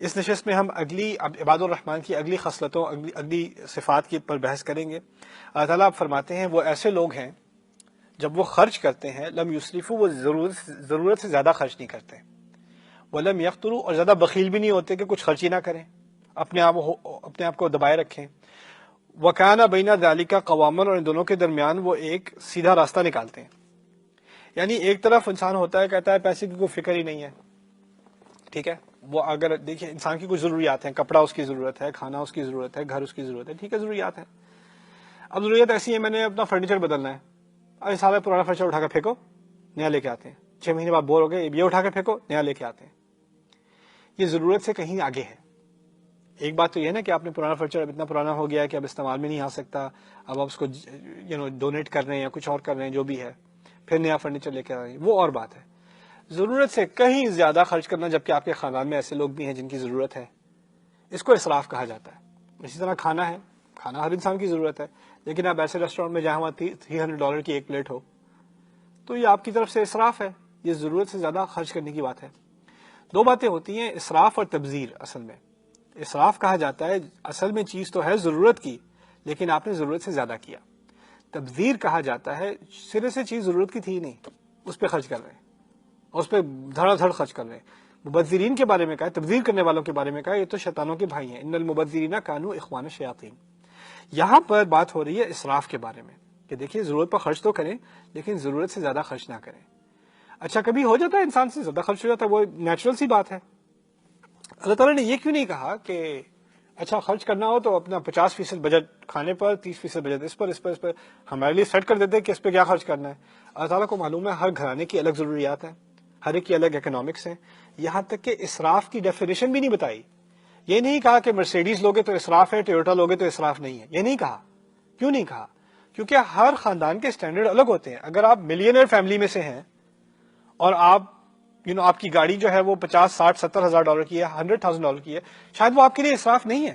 اس نشست میں ہم عباد الرحمن کی اگلی خصلتوں اگلی صفات کی پر بحث کریں گے۔ اللہ تعالیٰ آپ فرماتے ہیں وہ ایسے لوگ ہیں جب وہ خرچ کرتے ہیں لم یسرفو، وہ ضرورت سے زیادہ خرچ نہیں کرتے، ولم یقتروا، اور زیادہ بخیل بھی نہیں ہوتے کہ کچھ خرچ ہی نہ کریں، اپنے آپ کو دبائے رکھیں، وکانا بین ذالک قواما، اور ان دونوں کے درمیان وہ ایک سیدھا راستہ نکالتے ہیں۔ یعنی ایک طرف انسان ہوتا ہے کہتا ہے پیسے کی کوئی فکر ہی نہیں ہے، ٹھیک ہے، وہ اگر دیکھیں انسان کی کچھ ضروریات ہیں، کپڑا اس کی ضرورت ہے، کھانا اس کی ضرورت ہے، گھر اس کی ضرورت ہے، ٹھیک ہے ضروریات ہیں۔ اب ضروریات ایسی ہے میں نے اپنا فرنیچر بدلنا ہے، اب سارا پرانا فرنیچر اٹھا کے پھینکو، نیا لے کے آتے ہیں، 6 مہینے بعد بور ہو گئے، یہ اٹھا کے پھینکو، نیا لے کے آتے ہیں۔ یہ ضرورت سے کہیں آگے ہے۔ ایک بات تو یہ ہے نا کہ آپ نے پرانا فرنیچر اب اتنا پرانا ہو گیا ہے کہ اب استعمال میں نہیں آ سکتا، اب آپ اس کو ڈونیٹ کر رہے ہیں یا کچھ اور کر رہے ہیں، جو بھی ہے، پھر نیا فرنیچر لے کے آ رہے ہیں، وہ اور بات ہے۔ ضرورت سے کہیں زیادہ خرچ کرنا، جبکہ آپ کے خاندان میں ایسے لوگ بھی ہیں جن کی ضرورت ہے، اس کو اسراف کہا جاتا ہے۔ اسی طرح کھانا ہے، کھانا ہر انسان کی ضرورت ہے، لیکن آپ ایسے ریسٹورینٹ میں جہاں $300 کی ایک پلیٹ ہو، تو یہ آپ کی طرف سے اسراف ہے، یہ ضرورت سے زیادہ خرچ کرنے کی بات ہے۔ دو باتیں ہوتی ہیں، اسراف اور تبذیر۔ اصل میں اسراف کہا جاتا ہے اصل میں چیز تو ہے ضرورت کی، لیکن آپ نے ضرورت سے زیادہ کیا۔ تبذیر کہا جاتا ہے سرے سے چیز ضرورت کی تھی نہیں، اس پہ خرچ کر رہے ہیں، اس پہ دھڑا دھڑ خرچ کر رہے ہیں۔ مبذرین کے بارے میں کہا ہے، تبذیر کرنے والوں کے بارے میں کہا ہے، یہ تو شیطانوں کے بھائی ہیں، ان المبذرین کانوا اخوان الشیاطین۔ یہاں پر بات ہو رہی ہے اسراف کے بارے میں کہ دیکھیے ضرورت پر خرچ تو کریں، لیکن ضرورت سے زیادہ خرچ نہ کریں۔ اچھا کبھی ہو جاتا ہے انسان سے زیادہ خرچ ہو جاتا ہے، وہ نیچرل سی بات ہے۔ اللہ تعالیٰ نے یہ کیوں نہیں کہا کہ اچھا خرچ کرنا ہو تو اپنا 50% بجٹ کھانے پر، 30% بجٹ اس پر ہمارے لیے سیٹ کر دیتے ہیں کہ اس پہ کیا خرچ کرنا ہے۔ اللہ تعالیٰ کو معلوم ہے ہر گھرانے کی الگ ضروریات ہیں، ہر ایک کی الگ اکنامکس ہیں، یہاں تک کہ اسراف کی ڈیفینیشن بھی نہیں بتائی۔ یہ نہیں کہا کہ مرسیڈیز لوگے تو اسراف ہے، ٹویوٹا لوگے تو اسراف نہیں ہے، یہ نہیں کہا۔ کیوں نہیں کہا؟ کیونکہ ہر خاندان کے اسٹینڈرڈ الگ ہوتے ہیں۔ اگر آپ ملینئر فیملی میں سے ہیں اور آپ آپ کی گاڑی جو ہے وہ 50 60 70 ہزار ڈالر کی ہے، $100,000 کی ہے، شاید وہ آپ کے لیے اسراف نہیں ہے۔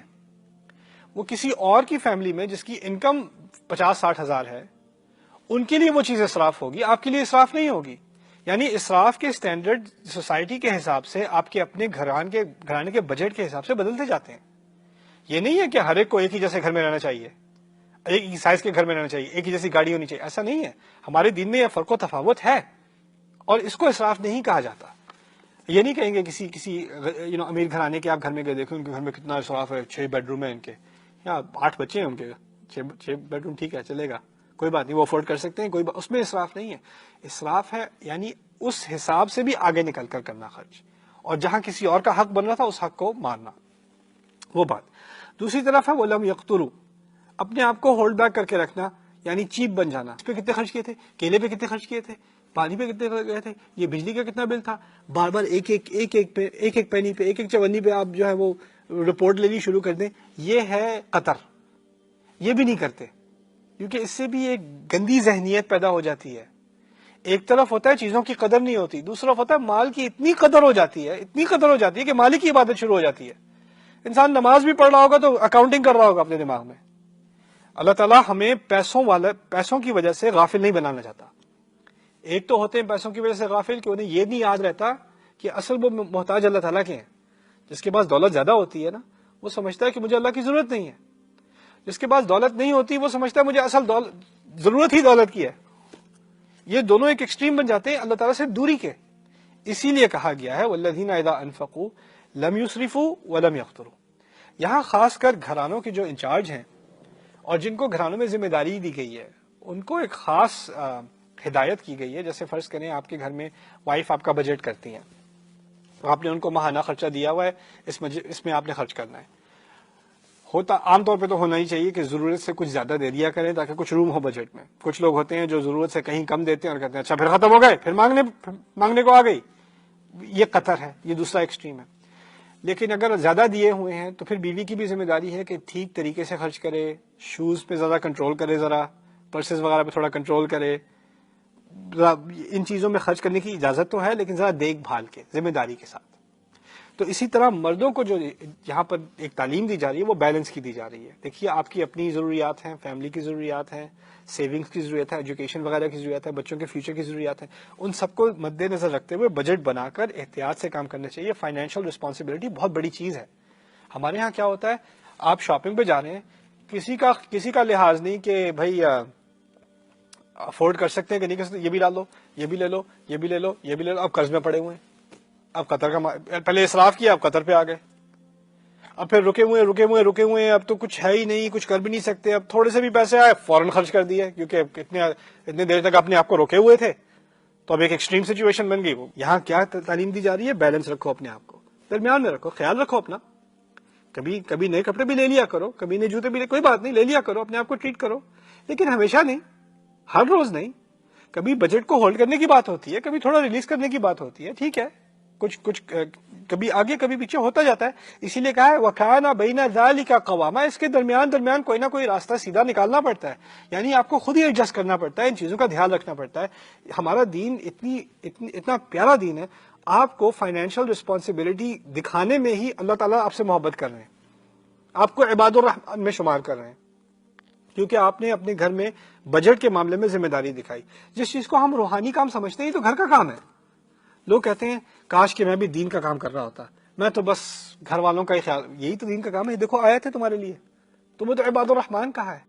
وہ کسی اور کی فیملی میں جس کی انکم 50 60 ہزار ہے، ان کے لیے وہ چیز اسراف ہوگی، آپ کے لیے اسراف نہیں ہوگی۔ یعنی اسراف کے اسٹینڈرڈ سوسائٹی کے حساب سے، آپ کے اپنے گھرانے کے بجٹ کے حساب سے بدلتے جاتے ہیں۔ یہ نہیں ہے کہ ہر ایک کو ایک ہی جیسے گھر میں رہنا چاہیے، ایک ہی سائز کے گھر میں رہنا چاہیے، ایک ہی جیسی گاڑی ہونی چاہیے، ایسا نہیں ہے۔ ہمارے دین میں یہ فرق و تفاوت ہے، اور اس کو اسراف نہیں کہا جاتا۔ یہ نہیں کہیں گے کسی امیر گھرانے کے آپ گھر میں گئے دیکھیں ان کے گھر میں کتنا اسراف ہے، 6 بیڈ روم ہے ان کے، یا 8 بچے ہیں ان کے، 6 بیڈ روم ٹھیک ہے چلے گا، کوئی بات نہیں، وہ افورڈ کر سکتے ہیں، کوئی اس میں اسراف نہیں ہے۔ اسراف ہے یعنی اس حساب سے بھی آگے نکل کر کرنا خرچ، اور جہاں کسی اور کا حق بن رہا تھا اس حق کو مارنا، وہ بات۔ دوسری طرف ہے وَلَمْ يَقْتُرُوا، اپنے آپ کو ہولڈ بیک کر کے رکھنا، یعنی چیپ بن جانا۔ اس پہ کتنے خرچ کیے تھے، کیلے پہ کتنے خرچ کیے تھے، پانی پہ کتنے گئے تھے، یہ بجلی کا کتنا بل تھا، بار بار ایک پینی پہ، ایک چونی پہ آپ جو ہے وہ رپورٹ لینی شروع کر دیں، یہ ہے قطر۔ یہ بھی نہیں کرتے، کیونکہ اس سے بھی ایک گندی ذہنیت پیدا ہو جاتی ہے۔ ایک طرف ہوتا ہے چیزوں کی قدر نہیں ہوتی، دوسرا ہوتا ہے مال کی اتنی قدر ہو جاتی ہے کہ مال کی عبادت شروع ہو جاتی ہے۔ انسان نماز بھی پڑھ رہا ہوگا تو اکاؤنٹنگ کر رہا ہوگا اپنے دماغ میں۔ اللہ تعالیٰ ہمیں پیسوں کی وجہ سے غافل نہیں بنانا چاہتا۔ ایک تو ہوتے ہیں پیسوں کی وجہ سے غافل کہ انہیں یہ نہیں یاد رہتا کہ اصل وہ محتاج اللہ تعالیٰ کے ہیں۔ جس کے پاس دولت زیادہ ہوتی ہے نا، وہ سمجھتا ہے کہ مجھے اللہ کی ضرورت نہیں ہے۔ جس کے پاس دولت نہیں ہوتی وہ سمجھتا ہے مجھے اصل ضرورت ہی دولت کی ہے۔ یہ دونوں ایک ایکسٹریم بن جاتے ہیں اللہ تعالیٰ سے دوری کے۔ اسی لیے کہا گیا ہے والذین اذا انفقوا لم یسرفوا ولم یقتروا۔ یہاں خاص کر گھرانوں کے جو انچارج ہیں اور جن کو گھرانوں میں ذمہ داری دی گئی ہے، ان کو ایک خاص ہدایت کی گئی ہے۔ جیسے فرض کریں آپ کے گھر میں وائف آپ کا بجٹ کرتی ہیں، آپ نے ان کو ماہانہ خرچہ دیا ہوا ہے، اس میں آپ نے خرچ کرنا ہے۔ ہوتا عام طور پہ تو ہونا ہی چاہیے کہ ضرورت سے کچھ زیادہ دے دیا کریں تاکہ کچھ روم ہو بجٹ میں۔ کچھ لوگ ہوتے ہیں جو ضرورت سے کہیں کم دیتے ہیں اور کہتے ہیں اچھا پھر ختم ہو گئے، پھر مانگنے کو آ گئی۔ یہ قطر ہے، یہ دوسرا ایکسٹریم ہے۔ لیکن اگر زیادہ دیے ہوئے ہیں تو پھر بیوی کی بھی ذمہ داری ہے کہ ٹھیک طریقے سے خرچ کرے، شوز پہ زیادہ کنٹرول کرے، ذرا پرسز وغیرہ پہ تھوڑا کنٹرول کرے، ان چیزوں میں خرچ کرنے کی اجازت تو ہے لیکن ذرا دیکھ بھال کے، ذمہ داری کے ساتھ۔ تو اسی طرح مردوں کو جو یہاں پر ایک تعلیم دی جا رہی ہے وہ بیلنس کی دی جا رہی ہے. دیکھیے آپ کی اپنی ضروریات ہیں, فیملی کی ضروریات ہیں, سیونگز کی ضرورت ہے, ایجوکیشن وغیرہ کی ضرورت ہے, بچوں کے فیوچر کی ضروریات ہیں, ان سب کو مد نظر رکھتے ہوئے بجٹ بنا کر احتیاط سے کام کرنا چاہیے. فائنینشیل رسپانسبلٹی بہت بڑی چیز ہے. ہمارے ہاں کیا ہوتا ہے, آپ شاپنگ پہ جا رہے ہیں, کسی کا لحاظ نہیں کہ بھائی افورڈ کر سکتے ہیں کہ نہیں کر سکتے, یہ بھی لا لو, یہ بھی لے لو, یہ بھی لے لو, یہ بھی لے لو. اب قرض میں پڑے ہوئے ہیں, اب قطر کا پہلے اسراف کیا, اب قطر پہ آ گئے, اب پھر رکے ہوئے ہیں, اب تو کچھ ہے ہی نہیں, کچھ کر بھی نہیں سکتے, اب تھوڑے سے بھی پیسے آئے فوراً خرچ کر دیے, کیونکہ اتنے دیر تک اپنے آپ کو روکے ہوئے تھے, تو اب ایک ایکسٹریم سچویشن بن گئی. وہ یہاں کیا تعلیم دی جا رہی ہے, بیلنس رکھو, اپنے آپ کو درمیان میں رکھو, خیال رکھو اپنا. کبھی نئے کپڑے بھی لے لیا کرو, کبھی نئے جوتے بھی کوئی بات نہیں, لے لیا کرو, اپنے آپ کو ٹریٹ کرو, لیکن ہمیشہ نہیں, ہر روز نہیں. کبھی بجٹ کو ہولڈ کرنے کی بات ہوتی ہے, کبھی تھوڑا ریلیز کرنے کی بات ہوتی ہے, ٹھیک ہے, کچھ کبھی آگے کبھی پیچھے ہوتا جاتا ہے. اسی لیے کہا ہے وَكَانَ بَيْنَ ذَلِكَ قَوَامًا, اس کے درمیان کوئی نہ کوئی راستہ سیدھا نکالنا پڑتا ہے. یعنی آپ کو خود ہی ایڈجسٹ کرنا پڑتا ہے, ان چیزوں کا دھیان رکھنا پڑتا ہے. ہمارا دین اتنا پیارا دین ہے, آپ کو فائنینشیل رسپانسبلٹی دکھانے میں ہی اللہ تعالیٰ آپ سے محبت کر رہے ہیں, آپ کو عباد الرحمان میں شمار کر رہے ہیں, کیونکہ آپ نے اپنے گھر میں بجٹ کے معاملے میں ذمہ داری دکھائی. جس چیز کو ہم روحانی کام سمجھتے ہیں, یہ تو گھر کا کام ہے. لوگ کہتے ہیں کاش کہ میں بھی دین کا کام کر رہا ہوتا, میں تو بس گھر والوں کا ہی خیال, یہی تو دین کا کام ہے. دیکھو آیت ہے تمہارے لیے, تمہیں تو عباد الرحمان کہا ہے.